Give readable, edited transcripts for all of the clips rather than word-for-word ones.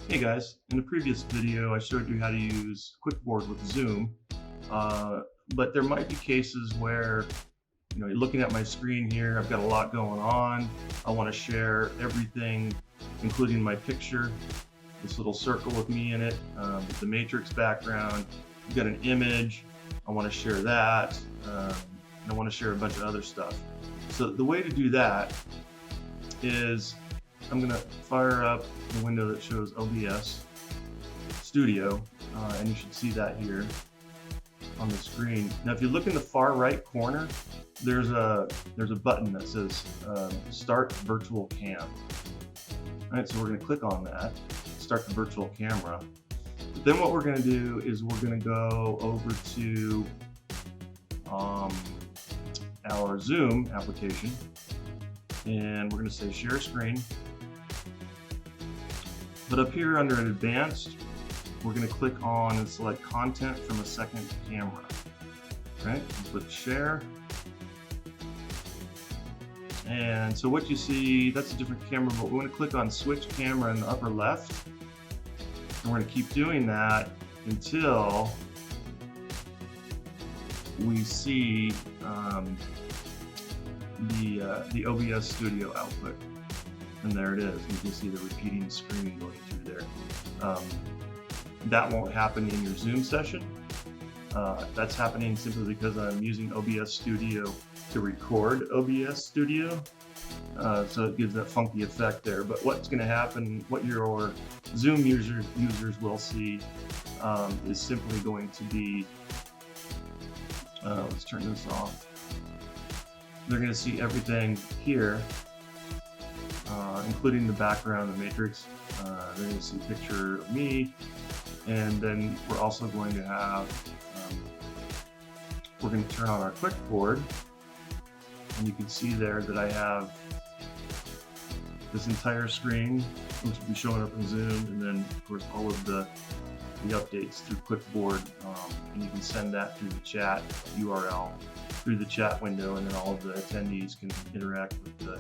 Hey guys, in the previous video I showed you how to use QWIKboard with Zoom, but there might be cases where you're looking at my screen here. I've got a lot going on. I want to share everything, including my picture, this little circle with me in it, with the matrix background. I've got an image. I want to share that, and I want to share a bunch of other stuff. So the way to do that is I'm going to fire up the window that shows OBS Studio, and you should see that here on the screen. Now, if you look in the far right corner, there's a button that says Start Virtual Cam. All right, so we're going to click on that, start the virtual camera. But then what we're going to do is we're going to go over to our Zoom application, and we're going to say Share Screen. But up here under Advanced, we're going to click on and select Content from a second camera. Right? Click Share. And so what you see, that's a different camera, but we're going to click on Switch Camera in the upper left. And we're going to keep doing that until we see the OBS Studio output. And there it is. You can see the repeating screen going through there. That won't happen in your Zoom session. That's happening simply because I'm using OBS Studio to record OBS Studio. So it gives that funky effect there. But what's going to happen, what your Zoom users will see is simply going to be, let's turn this off. They're going to see everything here, including the background, the matrix. They're going to see a picture of me, and then we're also going to have, we're going to turn on our QWIKboard, and you can see there that I have this entire screen, which will be showing up in Zoom, and then of course all of the updates through QWIKboard, and you can send that through the chat URL, through the chat window, and then all of the attendees can interact with the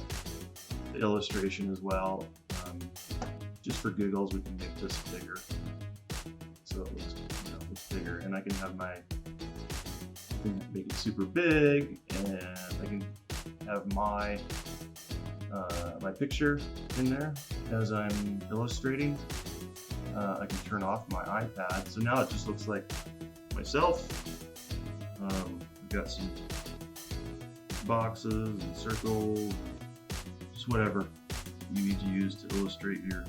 illustration as well. Just for giggles, we can make this bigger, so it looks bigger, and I can have make it super big, and I can have my my picture in there as I'm illustrating. I can turn off my iPad, so now it just looks like myself. I've got some boxes and circles, just whatever you need to use to illustrate your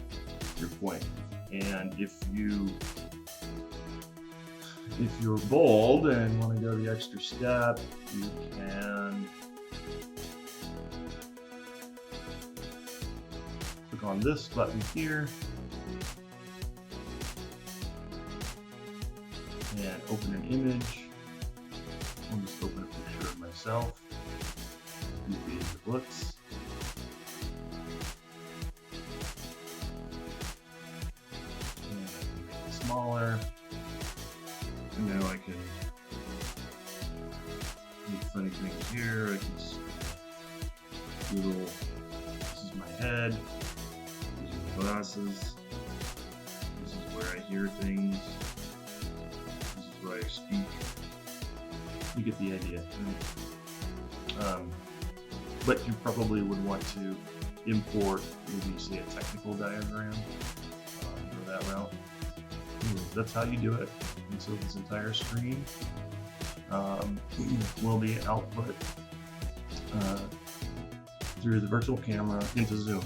point. And if you're bold and want to go the extra step, you can click on this button here and open an image. I'll just open a picture of myself. See as it looks. And I can make it smaller. And now I can make funny things here. I can do little, this is my head, these are my glasses, this is where I hear things, this is where I speak. You get the idea. But you probably would want to import, maybe say a technical diagram, go that route. Anyways, that's how you do it. And so this entire screen will be output through the virtual camera into Zoom.